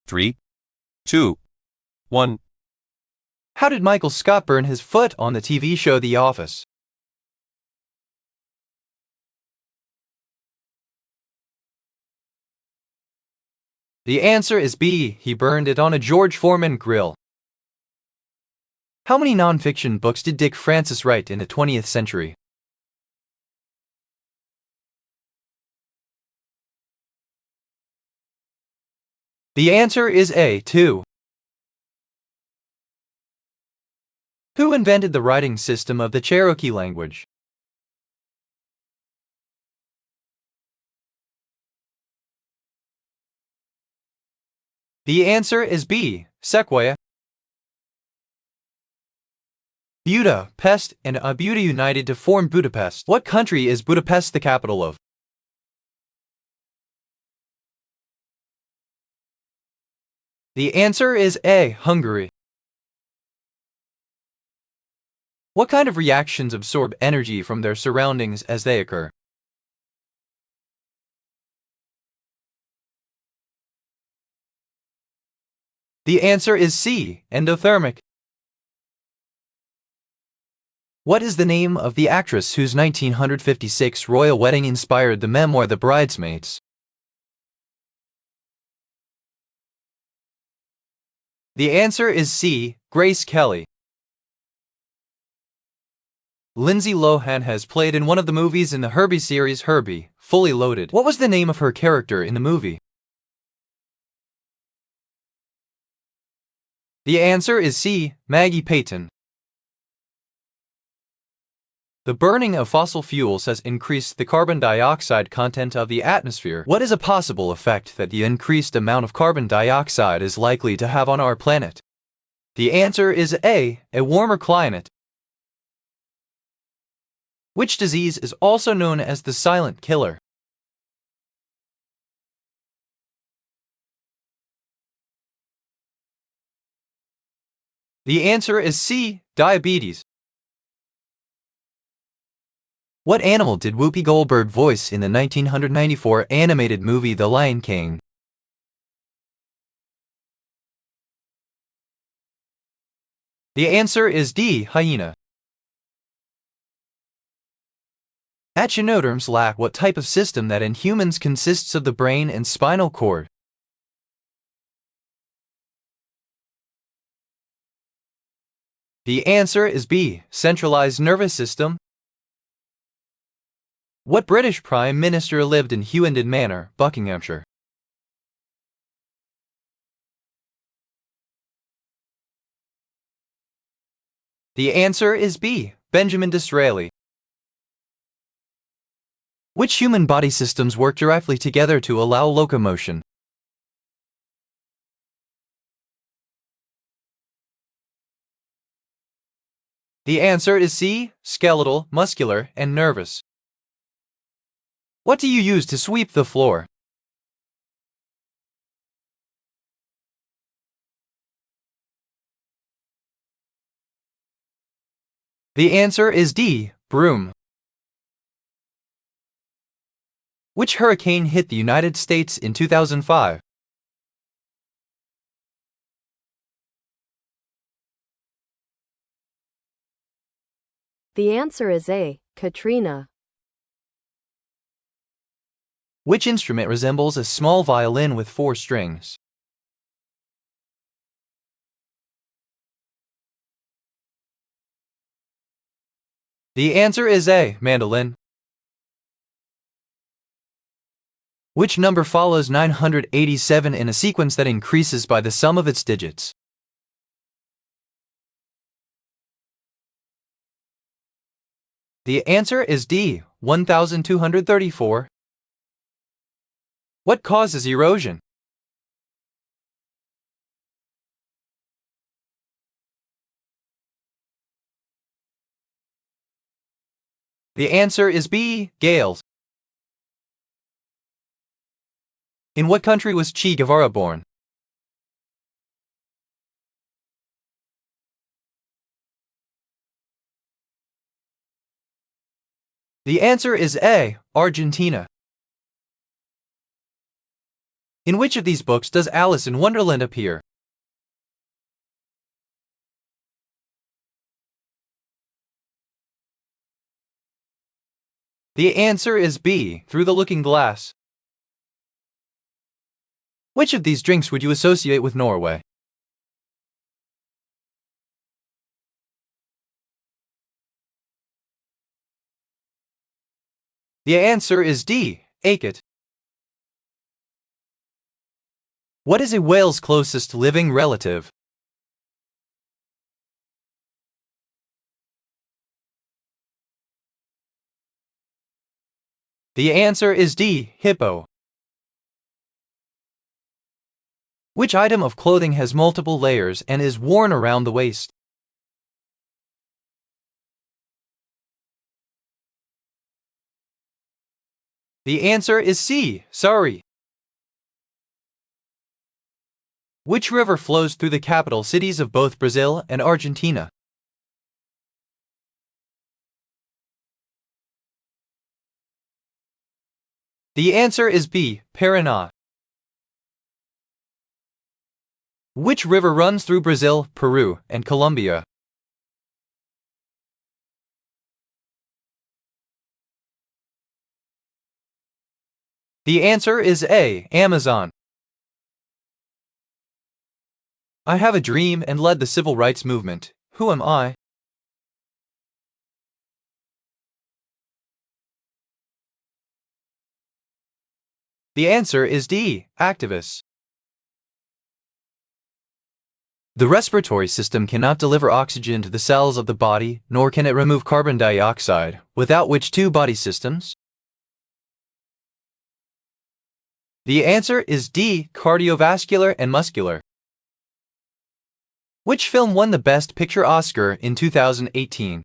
3, 2, 1. How did Michael Scott burn his foot on the TV show The Office? The answer is B. He burned it on a George Foreman grill. How many nonfiction books did Dick Francis write in the 20th century? The answer is A. 2. Who invented the writing system of the Cherokee language? The answer is B. Sequoia. Budapest and Buda united to form Budapest. What country is Budapest the capital of? The answer is A. Hungary. What kind of reactions absorb energy from their surroundings as they occur? The answer is C. Endothermic. What is the name of the actress whose 1956 royal wedding inspired the memoir The Bridesmaids? The answer is C. Grace Kelly. Lindsay Lohan has played in one of the movies in the Herbie series Herbie, Fully Loaded. What was the name of her character in the movie? The answer is C. Maggie Payton. The burning of fossil fuels has increased the carbon dioxide content of the atmosphere. What is a possible effect that the increased amount of carbon dioxide is likely to have on our planet? The answer is A. A warmer climate. Which disease is also known as the silent killer? The answer is C. Diabetes. What animal did Whoopi Goldberg voice in the 1994 animated movie The Lion King? The answer is D. Hyena. Echinoderms lack what type of system that in humans consists of the brain and spinal cord? The answer is B. Centralized nervous system. What British Prime Minister lived in Hughenden Manor, Buckinghamshire? The answer is B. Benjamin Disraeli. Which human body systems work directly together to allow locomotion? The answer is C. Skeletal, muscular, and nervous. What do you use to sweep the floor? The answer is D. Broom. Which hurricane hit the United States in 2005? The answer is A. Katrina. Which instrument resembles a small violin with 4 strings? The answer is A. Mandolin. Which number follows 987 in a sequence that increases by the sum of its digits? The answer is D. 1234. What causes erosion? The answer is B. Gales. In what country was Che Guevara born? The answer is A. Argentina. In which of these books does Alice in Wonderland appear? The answer is B, Through the Looking Glass. Which of these drinks would you associate with Norway? The answer is D, Akit. What is a whale's closest living relative? The answer is D, hippo. Which item of clothing has multiple layers and is worn around the waist? The answer is C, sari. Which river flows through the capital cities of both Brazil and Argentina? The answer is B, Paraná. Which river runs through Brazil, Peru, and Colombia? The answer is A, Amazon. I have a dream and led the civil rights movement. Who am I? The answer is D, activist. The respiratory system cannot deliver oxygen to the cells of the body, nor can it remove carbon dioxide, without which two body systems? The answer is D, cardiovascular and muscular. Which film won the Best Picture Oscar in 2018?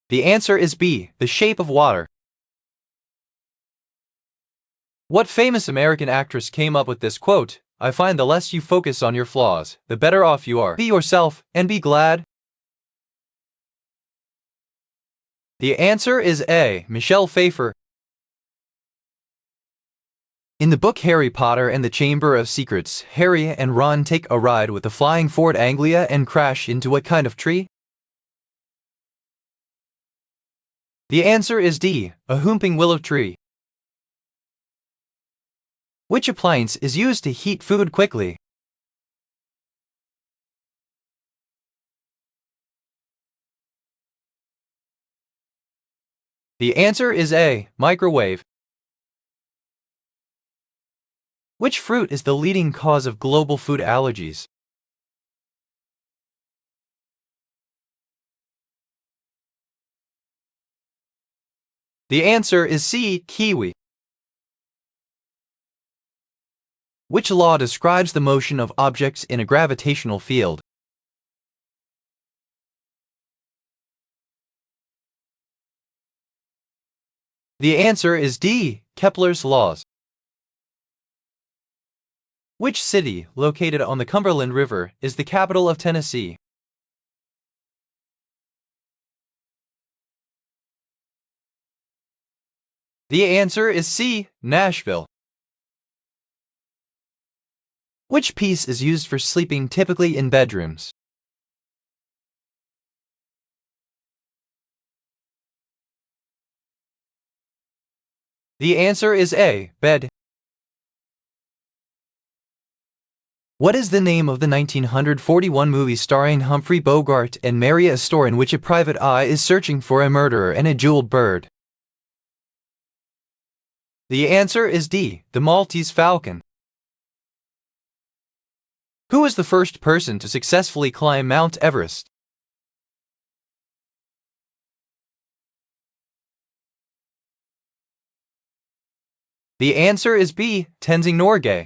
The answer is B, The Shape of Water. What famous American actress came up with this quote, "I find the less you focus on your flaws, the better off you are. Be yourself, and be glad"? The answer is A, Michelle Pfeiffer. In the book Harry Potter and the Chamber of Secrets, Harry and Ron take a ride with the flying Ford Anglia and crash into what kind of tree? The answer is D, a whooping willow tree. Which appliance is used to heat food quickly? The answer is A, microwave. Which fruit is the leading cause of global food allergies? The answer is C, kiwi. Which law describes the motion of objects in a gravitational field? The answer is D, Kepler's laws. Which city, located on the Cumberland River, is the capital of Tennessee? The answer is C, Nashville. Which piece is used for sleeping typically in bedrooms? The answer is A, bed. What is the name of the 1941 movie starring Humphrey Bogart and Mary Astor in which a private eye is searching for a murderer and a jeweled bird? The answer is D, the Maltese Falcon. Who was the first person to successfully climb Mount Everest? The answer is B, Tenzing Norgay.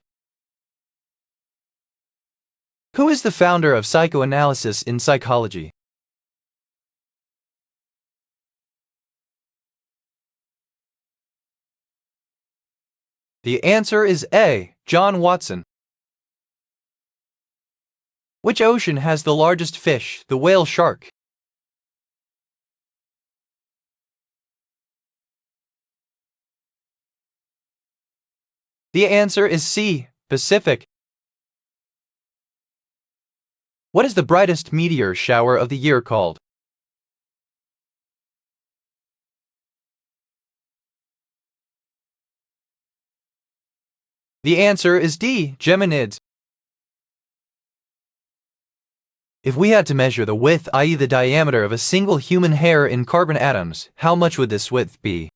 Who is the founder of psychoanalysis in psychology? The answer is A, John Watson. Which ocean has the largest fish, the whale shark? The answer is C, Pacific. What is the brightest meteor shower of the year called? The answer is D, Geminids. If we had to measure the width, i.e. the diameter of a single human hair in carbon atoms, how much would this width be?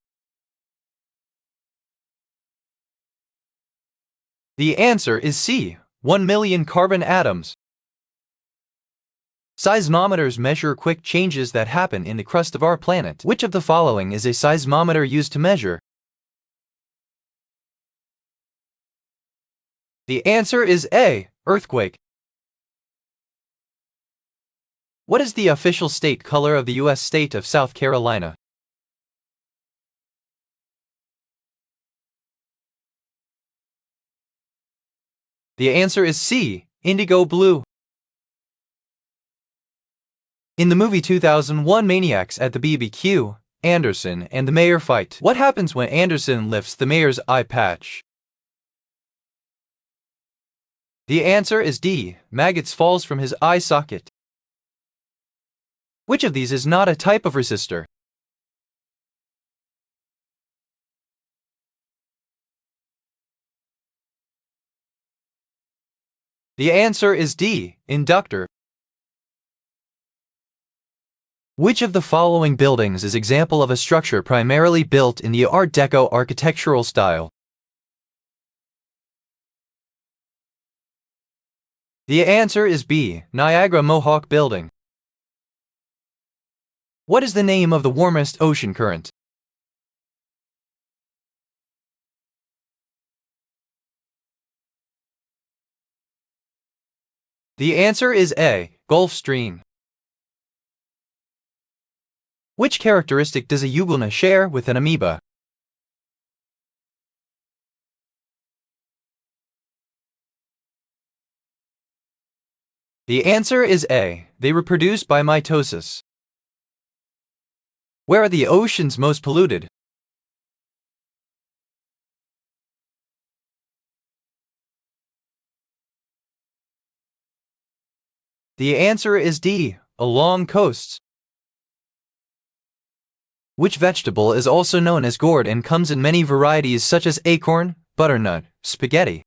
The answer is C, 1 million carbon atoms. Seismometers measure quick changes that happen in the crust of our planet. Which of the following is a seismometer used to measure? The answer is A, earthquake. What is the official state color of the U.S. state of South Carolina? The answer is C, indigo blue. In the movie 2001 Maniacs at the BBQ, Anderson and the mayor fight. What happens when Anderson lifts the mayor's eye patch? The answer is D, maggots falls from his eye socket. Which of these is not a type of resistor? The answer is D, inductor. Which of the following buildings is example of a structure primarily built in the Art Deco architectural style? The answer is B, Niagara Mohawk Building. What is the name of the warmest ocean current? The answer is A, Gulf Stream. Which characteristic does a euglonia share with an amoeba? The answer is A, they reproduce by mitosis. Where are the oceans most polluted? The answer is D, along coasts. Which vegetable is also known as gourd and comes in many varieties such as acorn, butternut, spaghetti?